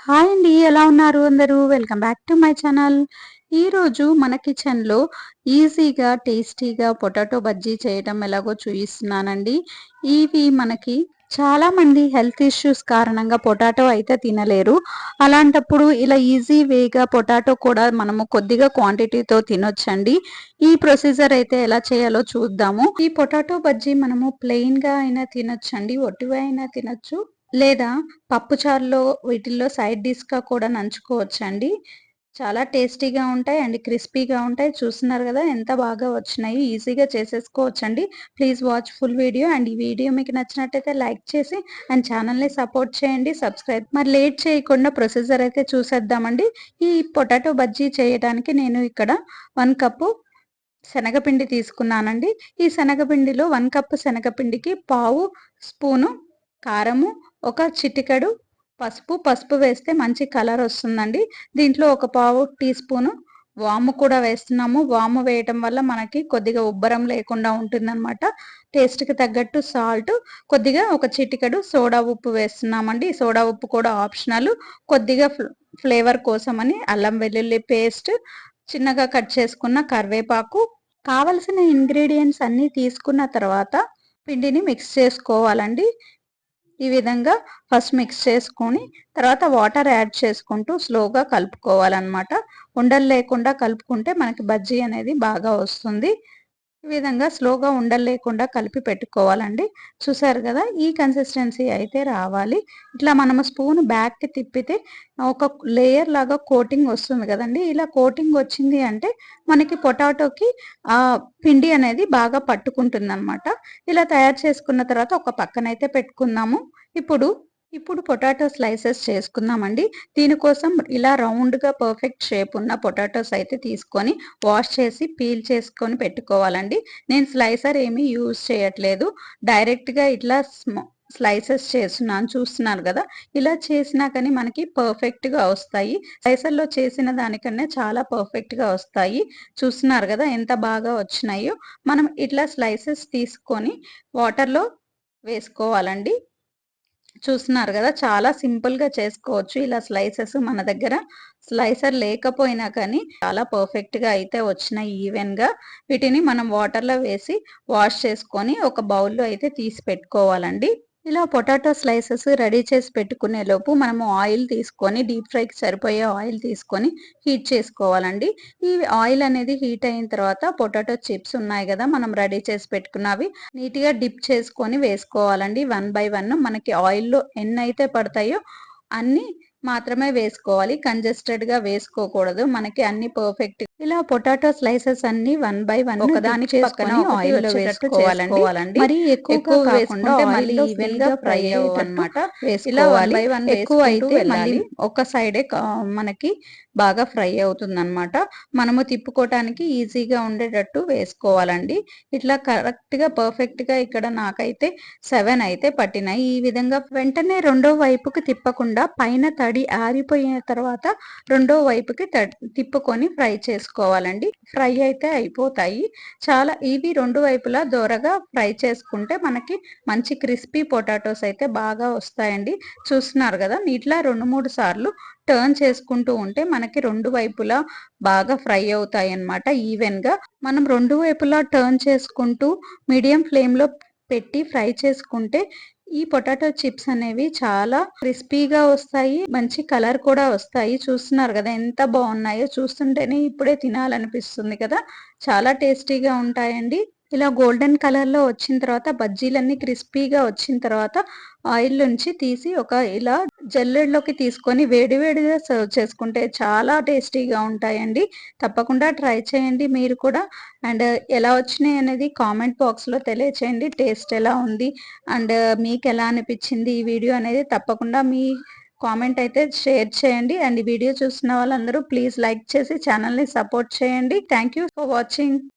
Hi అండి. ఎలా ఉన్నారు అందరూ? Welcome back to my channel. ఈరోజు మన కిచెన్‌లో ఈజీగా, టేస్టీగా పొటాటో బజ్జీ చేయటం ఎలాగో చూయిస్తున్నానండి. ఇవి మనకి చాలామంది హెల్త్ ఇష్యూస్ కారణంగా పొటాటో అయితే తినలేరు. అలాంటప్పుడు ఇలా ఈజీ వేగా పొటాటో కూడా మనము కొద్దిగా క్వాంటిటీతో తినొచ్చండి. ఈ ప్రొసీజర్ అయితే ఎలా చేయాలో చూద్దాము. ఈ పొటాటో బజ్జీ మనము ప్లెయిన్‌గా అయినా తినొచ్చండి. ఒట్టిగా అయినా తినొచ్చు. లేదా పప్పుచారులో వీటిల్లో సైడ్ డిష్‌గా కూడా నంచుకోవచ్చండి. చాలా టేస్టీగా ఉంటాయి అండ్ క్రిస్పీగా ఉంటాయి. చూస్తున్నారు గదా! ఎంత బాగా వచ్చినాయి. ఈజీగా చేసేసుకోవచ్చండి. Please watch full video and ఈ వీడియో మీకు నచ్చినట్టయితే లైక్ చేసి అండ్ ఛానల్‌ని సపోర్ట్ చేయండి. సబ్స్క్రైబ్ మరి లేట్ చేయకుండా ప్రొసీజర్ అయితే చూసేద్దామండి. ఈ పొటాటో బజ్జీ చేయడానికి నేను ఇక్కడ 1 కప్పు శనగపిండి తీసుకున్నానండి. ఈ శనగపిండిలో 1 కప్పు శనగపిండికి పావు స్పూను కారము, ఒక చిటికెడు పసుపు వేస్తే మంచి కలర్ వస్తుందండి. దీంట్లో ఒక పావు టీ స్పూను వాము కూడా వేస్తున్నాము. వాము వేయటం వల్ల మనకి కొద్దిగా ఉబ్బరం లేకుండా ఉంటుందనమాట. టేస్ట్‌కి తగ్గట్టు సాల్ట్, కొద్దిగా ఒక చిటికెడు సోడా ఉప్పు వేస్తున్నామండి. సోడా ఉప్పు కూడా ఆప్షనల్. కొద్దిగా ఫ్లేవర్ కోసమని అల్లం వెల్లుల్లి పేస్ట్, చిన్నగా కట్ చేసుకున్న కరివేపాకు, కావలసిన ఇంగ్రీడియెంట్స్ అన్నీ తీసుకున్న తర్వాత పిండిని మిక్స్ చేసుకోవాలండి. ఈ విధంగా ఫస్ట్ మిక్స్ చేసుకొని తర్వాత వాటర్ యాడ్ చేసుకుంటూ స్లోగా కలుపుకోవాలన్నమాట. ఉండలు లేకుండా కలుపుకుంటే మనకి బజ్జీ అనేది బాగా వస్తుంది. ఈ విధంగా స్లోగా ఉండలు లేకుండా కలిపి పెట్టుకోవాలండి. చూసారు కదా! ఈ కన్సిస్టెన్సీ అయితే రావాలి. ఇట్లా మనము స్పూన్ బ్యాక్‌కి తిప్పితే ఒక లేయర్ లాగా కోటింగ్ వస్తుంది కదండీ! ఇలా కోటింగ్ వచ్చింది అంటే మనకి పొటాటోకి పిండి అనేది బాగా పట్టుకుంటుందనమాట. ఇలా తయారు చేసుకున్న తర్వాత ఒక పక్కనైతే పెట్టుకుందాము. ఇప్పుడు పొటాటో స్లైసెస్ చేసుకుందామండి. దీనికోసం ఇలా రౌండ్‌గా పర్ఫెక్ట్ షేప్ ఉన్న పొటాటోస్ అయితే తీసుకొని వాష్ చేసి పీల్ చేసుకొని పెట్టుకోవాలండి. నేను స్లైసర్ ఏమీ యూజ్ చేయట్లేదు. డైరెక్ట్‌గా ఇట్లా స్లైసెస్ చేస్తున్నాను. చూస్తున్నారు గదా! ఇలా చేసినా కానీ మనకి పర్ఫెక్ట్‌గా వస్తాయి. స్లైసర్‌లో చేసిన దానికన్నా చాలా పర్ఫెక్ట్‌గా వస్తాయి. చూస్తున్నారు గదా! ఎంత బాగా వచ్చినాయో. మనం ఇట్లా స్లైసెస్ తీసుకొని వాటర్‌లో వేసుకోవాలండి. చూస్తున్నారు గదా! చాలా సింపుల్‌గా చేసుకోవచ్చు. ఇలా స్లైసెస్ మన దగ్గర స్లైసర్ లేకపోయినా కానీ చాలా పర్ఫెక్ట్‌గా అయితే వచ్చినాయి ఈవెన్‌గా. వీటిని మనం వాటర్‌లో వేసి వాష్ చేసుకొని ఒక బౌల్‌లో అయితే తీసి పెట్టుకోవాలండి. ఇలా పొటాటో స్లైసెస్ రెడీ చేసి పెట్టుకునే లోపు మనము ఆయిల్ తీసుకొని డీప్ ఫ్రైకి సరిపోయే ఆయిల్ తీసుకొని హీట్ చేసుకోవాలండి. ఈ ఆయిల్ అనేది హీట్ అయిన తర్వాత పొటాటో చిప్స్ ఉన్నాయి గదా! మనం రెడీ చేసి పెట్టుకున్నవి నీట్‌గా డిప్ చేసుకొని వేసుకోవాలండి. 1 బై 1 మనకి ఆయిల్‌లో ఎన్నైతే పడతాయో అన్నీ మాత్రమే వేసుకోవాలి. కంజెస్టెడ్‌గా వేసుకోకూడదు. మనకి అన్ని పర్ఫెక్ట్ ఇలా పొటాటో స్లైసెస్ అన్నీ 1 బై 1 ఒకదానికి పక్కన ఆయిల్‌లో వేసుకోవాలండి. మరీ ఎక్కువగా కాకుండా ఆయిల్ ఈవెన్‌గా ఫ్రై అయ్యేటట్టు వేసుకోవాలి. ఎక్కువ అయితే మళ్ళీ ఒక సైడే మనకి బాగా ఫ్రై అవుతుందనమాట. మనము తిప్పుకోవటానికి ఈజీగా ఉండేటట్టు వేసుకోవాలండి. ఇట్లా కరెక్ట్‌గా పర్ఫెక్ట్‌గా ఇక్కడ నాకైతే 7 అయితే పట్టినాయి. ఈ విధంగా వెంటనే రెండో వైపుకి తిప్పకుండా పైన తడి ఆరిపోయిన తర్వాత రెండో వైపుకి తిప్పుకొని ఫ్రై చేసుకోవాలండి. ఫ్రై అయితే అయిపోతాయి. చాలా ఇవి రెండు వైపులా దోరగా ఫ్రై చేసుకుంటే మనకి మంచి క్రిస్పీ పొటాటోస్ అయితే బాగా వస్తాయండి. చూస్తున్నారు కదా! ఇట్లా 2, 3 సార్లు టర్న్ చేసుకుంటూ ఉంటే మనకి రెండు వైపులా బాగా ఫ్రై అవుతాయన్నమాట ఈవెన్‌గా. మనం రెండు వైపులా టర్న్ చేసుకుంటూ మీడియం ఫ్లేమ్‌లో పెట్టి ఫ్రై చేసుకుంటే ఈ పొటాటో చిప్స్ అనేవి చాలా క్రిస్పీగా వస్తాయి. మంచి కలర్ కూడా వస్తాయి. చూస్తున్నారు గదా! ఎంత బావున్నాయో. చూస్తుంటేనే ఇప్పుడే తినాలనిపిస్తుంది కదా! చాలా టేస్టీగా ఉంటాయండి. ఇలా గోల్డెన్ కలర్‌లో వచ్చిన తర్వాత బజ్జీలన్నీ క్రిస్పీగా వచ్చిన తర్వాత ఆయిల్ నుంచి తీసి ఒక ఇలా జల్లెడలోకి తీసుకొని వేడి వేడిగా సర్వ్ చేసుకుంటే చాలా టేస్టీగా ఉంటాయండి. తప్పకుండా ట్రై చేయండి మీరు కూడా. అండ్ ఎలా వచ్చినాయి అనేది కామెంట్ బాక్స్‌లో తెలియచేయండి. టేస్ట్ ఎలా ఉంది? అండ్ మీకెలా అనిపిచ్చింది ఈ వీడియో అనేది తప్పకుండా మీ కామెంట్ అయితే షేర్ చేయండి. అండ్ ఈ వీడియో చూస్తున్న వాళ్ళందరూ ప్లీజ్ లైక్ చేసి ఛానల్‌ని సపోర్ట్ చేయండి. Thank you for watching.